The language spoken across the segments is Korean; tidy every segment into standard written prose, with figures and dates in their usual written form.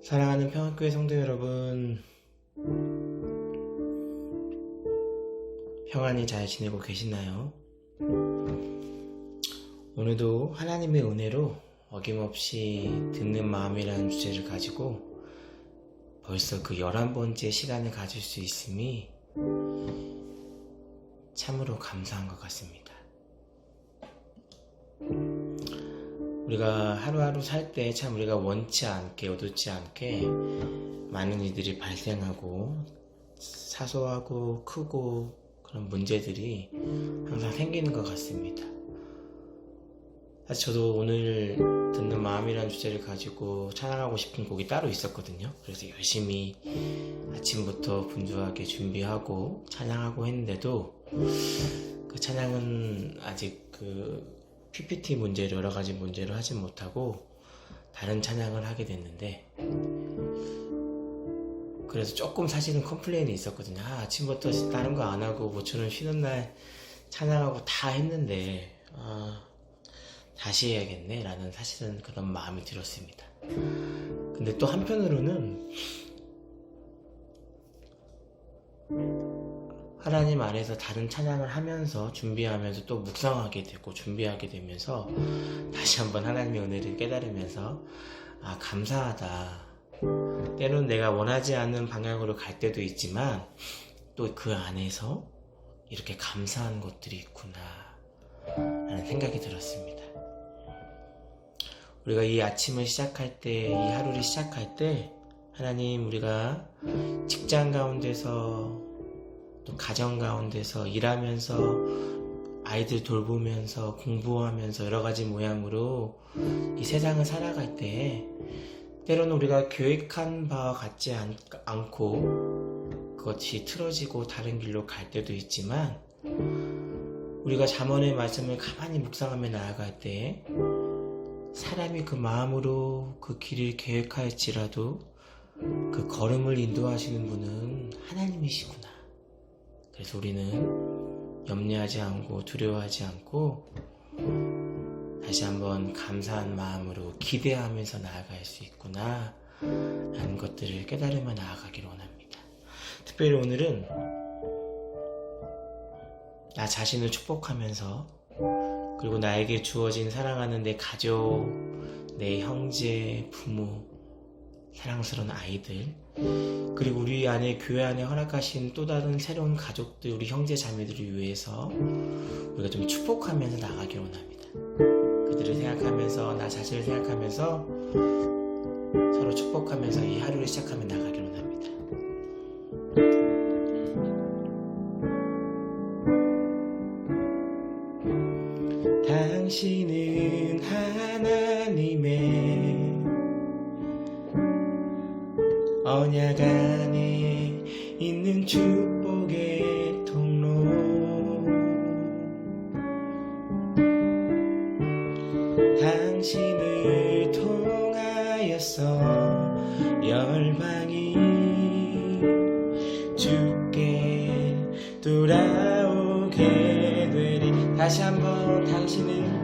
사랑하는 평화교회 성도 여러분, 평안히 잘 지내고 계시나요? 오늘도 하나님의 은혜로 어김없이 듣는 마음이라는 주제를 가지고 벌써 그 11번째 시간을 가질 수 있음이 참으로 감사한 것 같습니다. 우리가 하루하루 살 때 참 우리가 원치 않게 의도치 않게 많은 일들이 발생하고 사소하고 크고 그런 문제들이 항상 생기는 것 같습니다. 사실 저도 오늘 듣는 마음이라는 주제를 가지고 찬양하고 싶은 곡이 따로 있었거든요. 그래서 열심히 아침부터 분주하게 준비하고 찬양하고 했는데도 그 찬양은 아직 PPT 문제로 여러 가지 문제로 하지 못하고 다른 찬양을 하게 됐는데, 그래서 조금 사실은 컴플레인이 있었거든요. 아침부터 다른 거 안 하고 모처럼 쉬는 날 찬양하고 다 했는데 다시 해야겠네 라는 사실은 그런 마음이 들었습니다. 근데 또 한편으로는 하나님 안에서 다른 찬양을 하면서 준비하면서 또 묵상하게 되고 준비하게 되면서 다시 한번 하나님의 은혜를 깨달으면서 감사하다. 때로는 내가 원하지 않는 방향으로 갈 때도 있지만 또 그 안에서 이렇게 감사한 것들이 있구나 라는 생각이 들었습니다. 우리가 이 아침을 시작할 때, 이 하루를 시작할 때 하나님, 우리가 직장 가운데서 또 가정 가운데서 일하면서 아이들 돌보면서 공부하면서 여러 가지 모양으로 이 세상을 살아갈 때 때로는 우리가 계획한 바와 같지 않고 그것이 틀어지고 다른 길로 갈 때도 있지만, 우리가 잠언의 말씀을 가만히 묵상하며 나아갈 때 사람이 그 마음으로 그 길을 계획할지라도 그 걸음을 인도하시는 분은 하나님이시구나. 그래서 우리는 염려하지 않고 두려워하지 않고 다시 한번 감사한 마음으로 기대하면서 나아갈 수 있구나 라는 것들을 깨달으며 나아가기를 원합니다. 특별히 오늘은 나 자신을 축복하면서, 그리고 나에게 주어진 사랑하는 내 가족, 내 형제, 부모, 사랑스러운 아이들, 그리고 우리 안에 교회 안에 허락하신 또 다른 새로운 가족들, 우리 형제 자매들을 위해서 우리가 좀 축복하면서 나가길 원합니다. 그들을 생각하면서, 나 자신을 생각하면서 서로 축복하면서 이 하루를 시작하며 나가길 원합니다. 당신은 하나님의 언약 안에 있는 축복의 통로, 당신을 통하여서 열방이 주께 돌아오게 되리. 다시 한번 당신은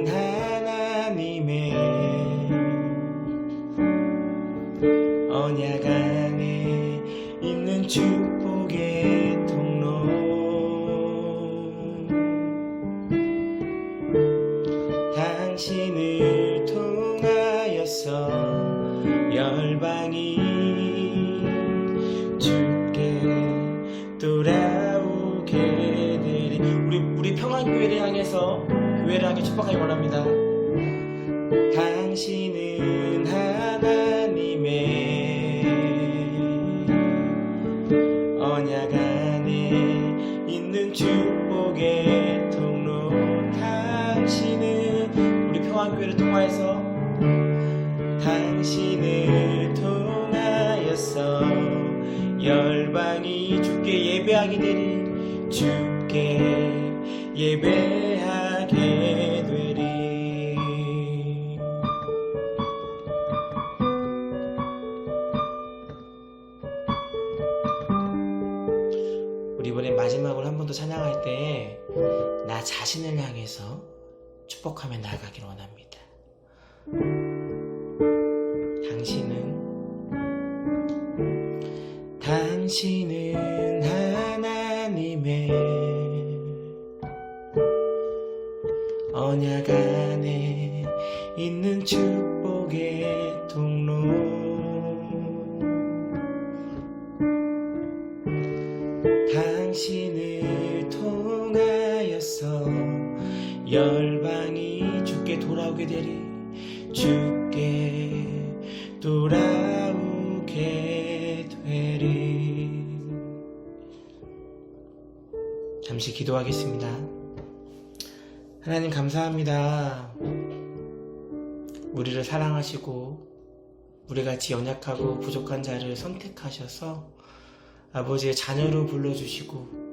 하나님의 언약 안에 있는 축복의 통로, 당신을 통하여서 열방이 주께 돌아오게 되리. 우리 평안교회를 향해서, 교회를 향해 축복하기 원합니다. 당신은 하나님의 언약 안에 있는 축복의 통로, 당신은, 우리 평안교회를 통하여서, 당신을 통하여서 열방이 주께 예배하게 되리. 주께 예배하게 되리. 우리 이번에 마지막으로 한 번 더 찬양할 때 나 자신을 향해서 축복하며 나아가기를 원합니다. 당신은 하나님의 언약 안에 있는 축복의 통로. 당신을 통하여서 열방이 주께 돌아오게 되리. 주께 돌아오게 되리. 잠시 기도하겠습니다. 하나님 감사합니다. 우리를 사랑하시고 우리같이 연약하고 부족한 자를 선택하셔서 아버지의 자녀로 불러주시고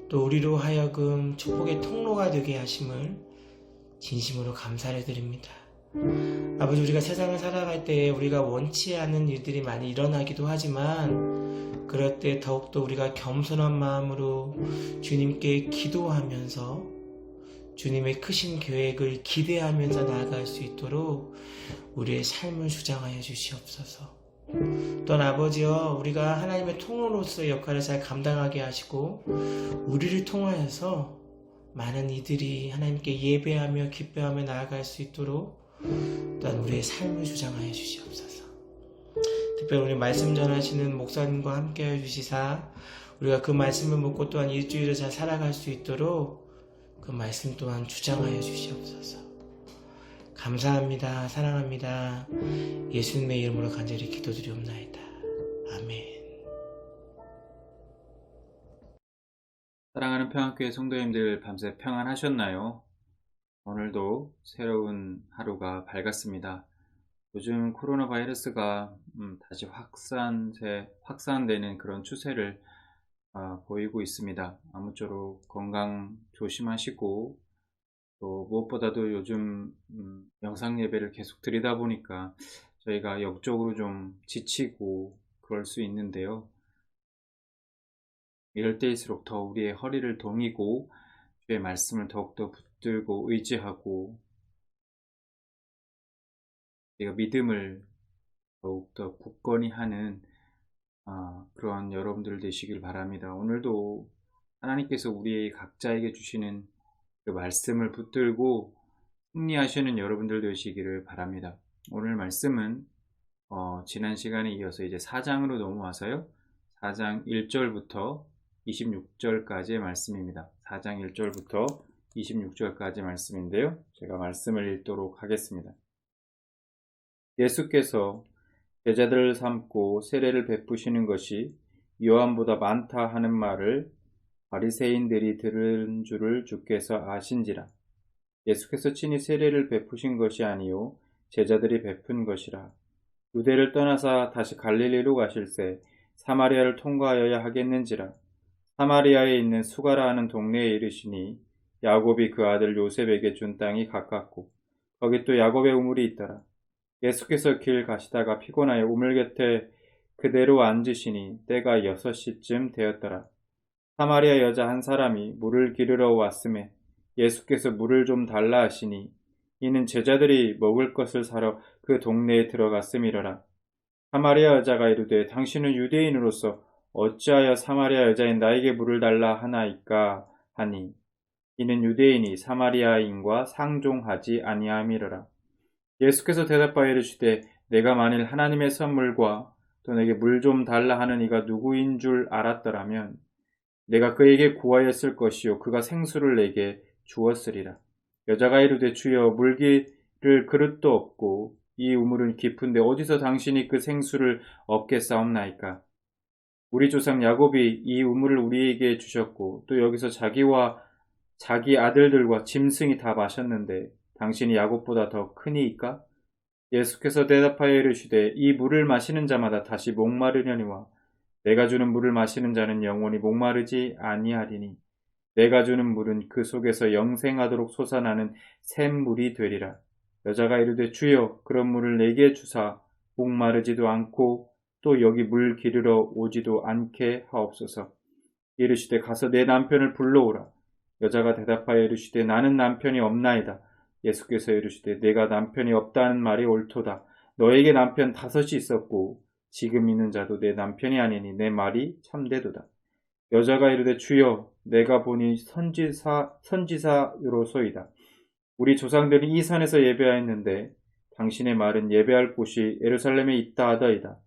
또 우리로 하여금 축복의 통로가 되게 하심을 진심으로 감사를 드립니다. 아버지, 우리가 세상을 살아갈 때 우리가 원치 않은 일들이 많이 일어나기도 하지만 그럴 때 더욱더 우리가 겸손한 마음으로 주님께 기도하면서 주님의 크신 계획을 기대하면서 나아갈 수 있도록 우리의 삶을 주장하여 주시옵소서. 또한 아버지여, 우리가 하나님의 통로로서의 역할을 잘 감당하게 하시고 우리를 통하여서 많은 이들이 하나님께 예배하며 기뻐하며 나아갈 수 있도록 또한 우리의 삶을 주장하여 주시옵소서. 특별히 우리 말씀 전하시는 목사님과 함께하여 주시사 우리가 그 말씀을 묻고 또한 일주일을 잘 살아갈 수 있도록 그 말씀 또한 주장하여 주시옵소서. 감사합니다. 사랑합니다. 예수님의 이름으로 간절히 기도드리옵나이다. 아멘. 사랑하는 평안교회 성도님들, 밤새 평안하셨나요? 오늘도 새로운 하루가 밝았습니다. 요즘 코로나 바이러스가 다시 확산되는 그런 추세를 보이고 있습니다. 아무쪼록 건강 조심하시고, 또 무엇보다도 요즘 영상 예배를 계속 드리다 보니까 저희가 영적으로 좀 지치고 그럴 수 있는데요. 이럴 때일수록 더 우리의 허리를 동이고 주의 말씀을 더욱더 붙들고 의지하고 우리가 믿음을 더욱더 굳건히 하는 그런 여러분들 되시길 바랍니다. 오늘도 하나님께서 우리 각자에게 주시는 그 말씀을 붙들고 승리하시는 여러분들 되시기를 바랍니다. 오늘 말씀은 지난 시간에 이어서 이제 4장으로 넘어와서요. 4장 1절부터 26절까지의 말씀입니다. 4장 1절부터 26절까지 말씀인데요. 제가 말씀을 읽도록 하겠습니다. 예수께서 제자들을 삼고 세례를 베푸시는 것이 요한보다 많다 하는 말을 바리새인들이 들은 줄을 주께서 아신지라. 예수께서 친히 세례를 베푸신 것이 아니요 제자들이 베푼 것이라. 유대를 떠나사 다시 갈릴리로 가실새 사마리아를 통과하여야 하겠는지라. 사마리아에 있는 수가라 하는 동네에 이르시니 야곱이 그 아들 요셉에게 준 땅이 가깝고 거기 또 야곱의 우물이 있더라. 예수께서 길 가시다가 피곤하여 우물 곁에 그대로 앉으시니 때가 6시쯤 되었더라. 사마리아 여자 한 사람이 물을 기르러 왔음에 예수께서 물을 좀 달라 하시니 이는 제자들이 먹을 것을 사러 그 동네에 들어갔음이러라. 사마리아 여자가 이르되 당신은 유대인으로서 어찌하여 사마리아 여자인 나에게 물을 달라 하나이까 하니 이는 유대인이 사마리아인과 상종하지 아니함이러라. 예수께서 대답하여 이르시되 내가 만일 하나님의 선물과 또 내게 물 좀 달라 하는 이가 누구인 줄 알았더라면 내가 그에게 구하였을 것이요 그가 생수를 내게 주었으리라. 여자가 이르되 주여 물기를 그릇도 없고 이 우물은 깊은데 어디서 당신이 그 생수를 얻겠사옵나이까. 우리 조상 야곱이 이 우물을 우리에게 주셨고 또 여기서 자기와 자기 아들들과 짐승이 다 마셨는데 당신이 야곱보다 더 크니이까? 예수께서 대답하여 이르시되 이 물을 마시는 자마다 다시 목마르려니와 내가 주는 물을 마시는 자는 영원히 목마르지 아니하리니 내가 주는 물은 그 속에서 영생하도록 솟아나는 샘물이 되리라. 여자가 이르되 주여 그런 물을 내게 주사 목마르지도 않고 또 여기 물 기르러 오지도 않게 하옵소서. 이르시되 가서 내 남편을 불러오라. 여자가 대답하여 이르시되 나는 남편이 없나이다. 예수께서 이르시되 내가 남편이 없다는 말이 옳도다. 너에게 남편 5이 있었고 지금 있는 자도 내 남편이 아니니 내 말이 참되도다. 여자가 이르되 주여 내가 보니 선지사로소이다. 우리 조상들이 이 산에서 예배하였는데 당신의 말은 예배할 곳이 예루살렘에 있다 하더이다.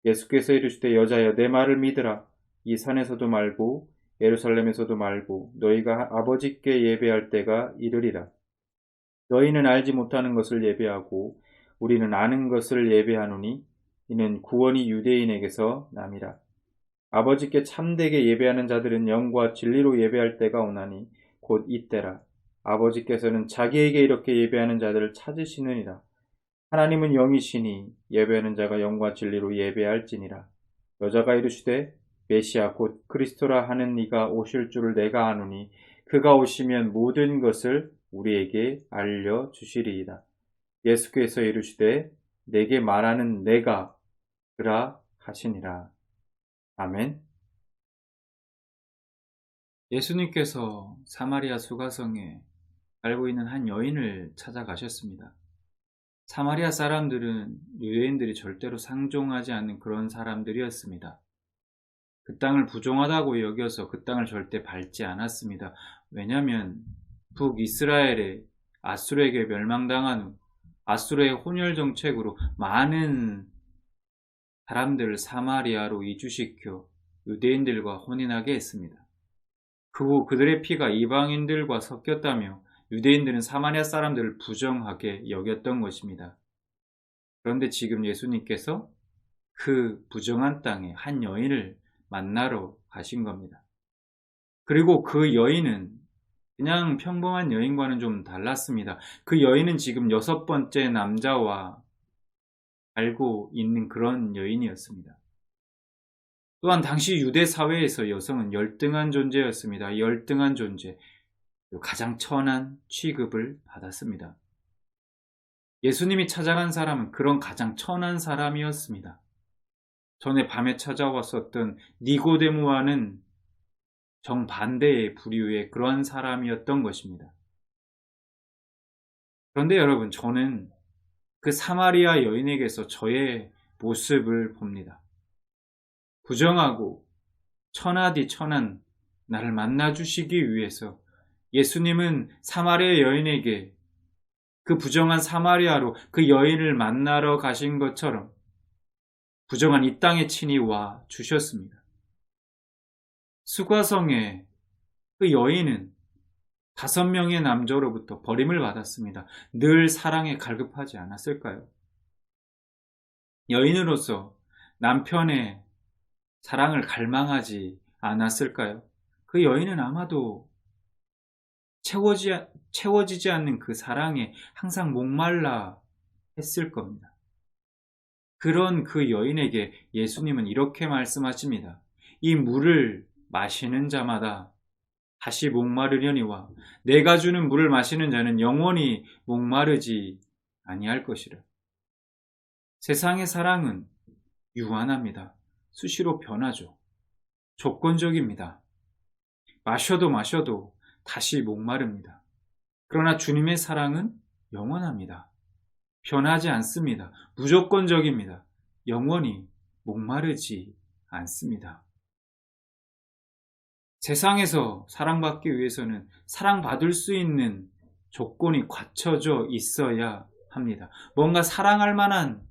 예수께서 이르시되 여자여 내 말을 믿으라. 이 산에서도 말고 예루살렘에서도 말고 너희가 아버지께 예배할 때가 이르리라. 너희는 알지 못하는 것을 예배하고 우리는 아는 것을 예배하노니 이는 구원이 유대인에게서 남이라. 아버지께 참되게 예배하는 자들은 영과 진리로 예배할 때가 오나니 곧 이때라. 아버지께서는 자기에게 이렇게 예배하는 자들을 찾으시느니라. 하나님은 영이시니 예배하는 자가 영과 진리로 예배할지니라. 여자가 이르시되 메시아 곧 그리스도라 하는 이가 오실 줄을 내가 아노니 그가 오시면 모든 것을 우리에게 알려주시리이다. 예수께서 이르시되 내게 말하는 내가 그라 하시니라. 아멘. 예수님께서 사마리아 수가성에 살고 있는 한 여인을 찾아가셨습니다. 사마리아 사람들은 유대인들이 절대로 상종하지 않는 그런 사람들이었습니다. 그 땅을 부정하다고 여겨서 그 땅을 절대 밟지 않았습니다. 왜냐하면 북이스라엘에 아수르에게 멸망당한 후 아수르의 혼혈 정책으로 많은 사람들을 사마리아로 이주시켜 유대인들과 혼인하게 했습니다. 그 후 그들의 피가 이방인들과 섞였다며 유대인들은 사마리아 사람들을 부정하게 여겼던 것입니다. 그런데 지금 예수님께서 그 부정한 땅에 한 여인을 만나러 가신 겁니다. 그리고 그 여인은 그냥 평범한 여인과는 좀 달랐습니다. 그 여인은 지금 6번째 남자와 알고 있는 그런 여인이었습니다. 또한 당시 유대 사회에서 여성은 열등한 존재였습니다. 열등한 존재, 가장 천한 취급을 받았습니다. 예수님이 찾아간 사람은 그런 가장 천한 사람이었습니다. 전에 밤에 찾아왔었던 니고데모와는 정반대의 부류의 그런 사람이었던 것입니다. 그런데 여러분, 저는 그 사마리아 여인에게서 저의 모습을 봅니다. 부정하고 천하디 천한 나를 만나주시기 위해서 예수님은 사마리아 여인에게 그 부정한 사마리아로 그 여인을 만나러 가신 것처럼 부정한 이 땅에 친히 와 주셨습니다. 수가성에 그 여인은 5명의 남자로부터 버림을 받았습니다. 늘 사랑에 갈급하지 않았을까요? 여인으로서 남편의 사랑을 갈망하지 않았을까요? 그 여인은 아마도 채워지지 않는 그 사랑에 항상 목말라 했을 겁니다. 그런 그 여인에게 예수님은 이렇게 말씀하십니다. 이 물을 마시는 자마다 다시 목마르려니와 내가 주는 물을 마시는 자는 영원히 목마르지 아니할 것이라. 세상의 사랑은 유한합니다. 수시로 변하죠. 조건적입니다. 마셔도 다시 목마릅니다. 그러나 주님의 사랑은 영원합니다. 변하지 않습니다. 무조건적입니다. 영원히 목마르지 않습니다. 세상에서 사랑받기 위해서는 사랑받을 수 있는 조건이 갖춰져 있어야 합니다. 뭔가 사랑할 만한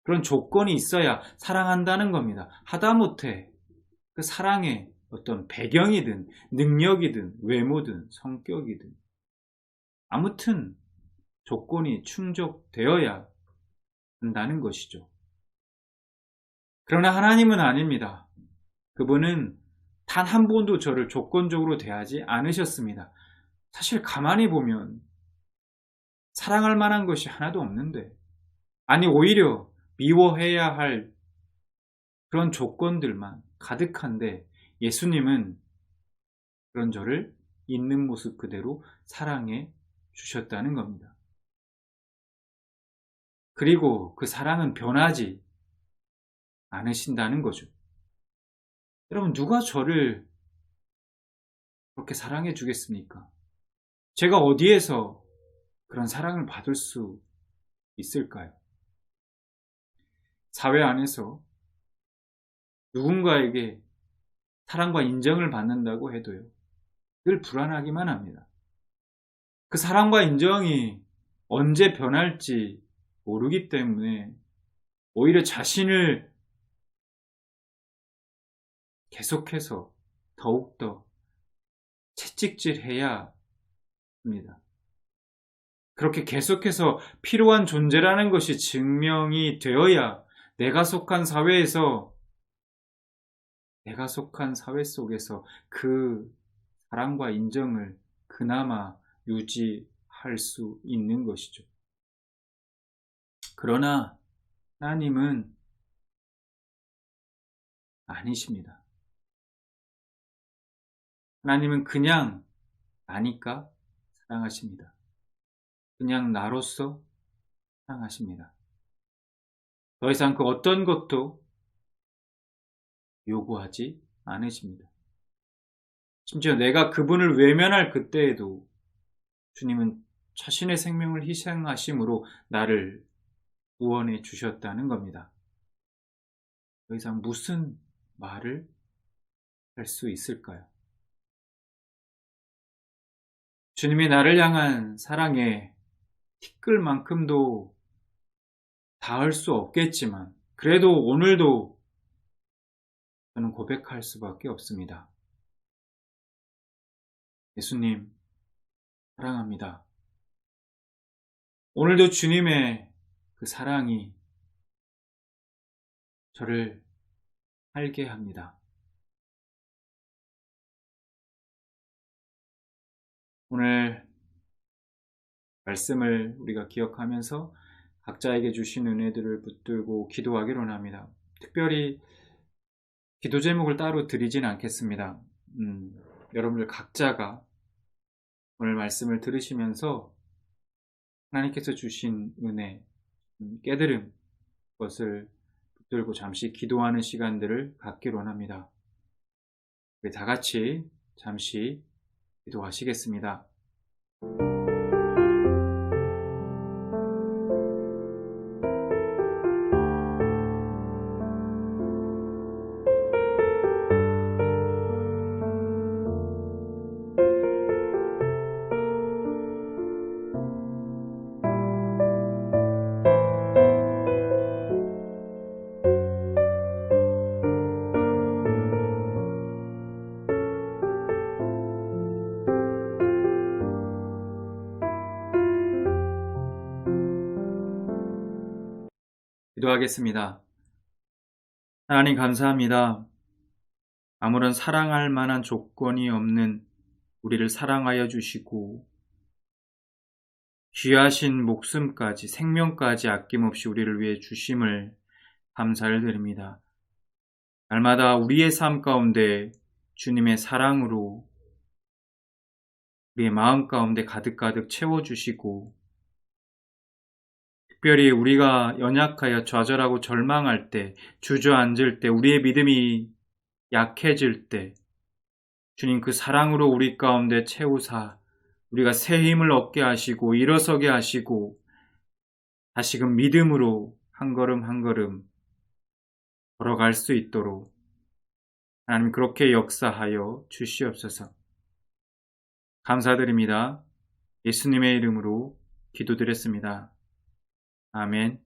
그런 조건이 있어야 사랑한다는 겁니다. 하다못해 그 사랑의 어떤 배경이든 능력이든 외모든 성격이든 아무튼 조건이 충족되어야 한다는 것이죠. 그러나 하나님은 아닙니다. 그분은 단 한 번도 저를 조건적으로 대하지 않으셨습니다. 사실 가만히 보면 사랑할 만한 것이 하나도 없는데, 아니 오히려 미워해야 할 그런 조건들만 가득한데 예수님은 그런 저를 있는 모습 그대로 사랑해 주셨다는 겁니다. 그리고 그 사랑은 변하지 않으신다는 거죠. 여러분, 누가 저를 그렇게 사랑해 주겠습니까? 제가 어디에서 그런 사랑을 받을 수 있을까요? 사회 안에서 누군가에게 사랑과 인정을 받는다고 해도요, 늘 불안하기만 합니다. 그 사랑과 인정이 언제 변할지 모르기 때문에 오히려 자신을 계속해서 더욱더 채찍질해야 합니다. 그렇게 계속해서 필요한 존재라는 것이 증명이 되어야 내가 속한 사회에서, 내가 속한 사회 속에서 그 사랑과 인정을 그나마 유지할 수 있는 것이죠. 그러나 하나님은 아니십니다. 하나님은 그냥 나니까 사랑하십니다. 그냥 나로서 사랑하십니다. 더 이상 그 어떤 것도 요구하지 않으십니다. 심지어 내가 그분을 외면할 그때에도 주님은 자신의 생명을 희생하심으로 나를 구원해 주셨다는 겁니다. 더 이상 무슨 말을 할 수 있을까요? 주님이 나를 향한 사랑에 티끌만큼도 닿을 수 없겠지만 그래도 오늘도 저는 고백할 수밖에 없습니다. 예수님, 사랑합니다. 오늘도 주님의 그 사랑이 저를 살게 합니다. 오늘 말씀을 우리가 기억하면서 각자에게 주신 은혜들을 붙들고 기도하기로 합니다. 특별히 기도 제목을 따로 드리진 않겠습니다. 여러분들 각자가 오늘 말씀을 들으시면서 하나님께서 주신 은혜, 깨달음, 것을 붙들고 잠시 기도하는 시간들을 갖기로 합니다. 우리 다 같이 잠시 기도하시겠습니다. 기도하겠습니다. 하나님 감사합니다. 아무런 사랑할 만한 조건이 없는 우리를 사랑하여 주시고 귀하신 목숨까지, 생명까지 아낌없이 우리를 위해 주심을 감사를 드립니다. 날마다 우리의 삶 가운데 주님의 사랑으로 우리의 마음 가운데 가득가득 채워주시고, 특별히 우리가 연약하여 좌절하고 절망할 때, 주저앉을 때, 우리의 믿음이 약해질 때 주님 그 사랑으로 우리 가운데 채우사 우리가 새 힘을 얻게 하시고 일어서게 하시고 다시금 믿음으로 한 걸음 한 걸음 걸어갈 수 있도록 하나님 그렇게 역사하여 주시옵소서. 감사드립니다. 예수님의 이름으로 기도드렸습니다. 아멘.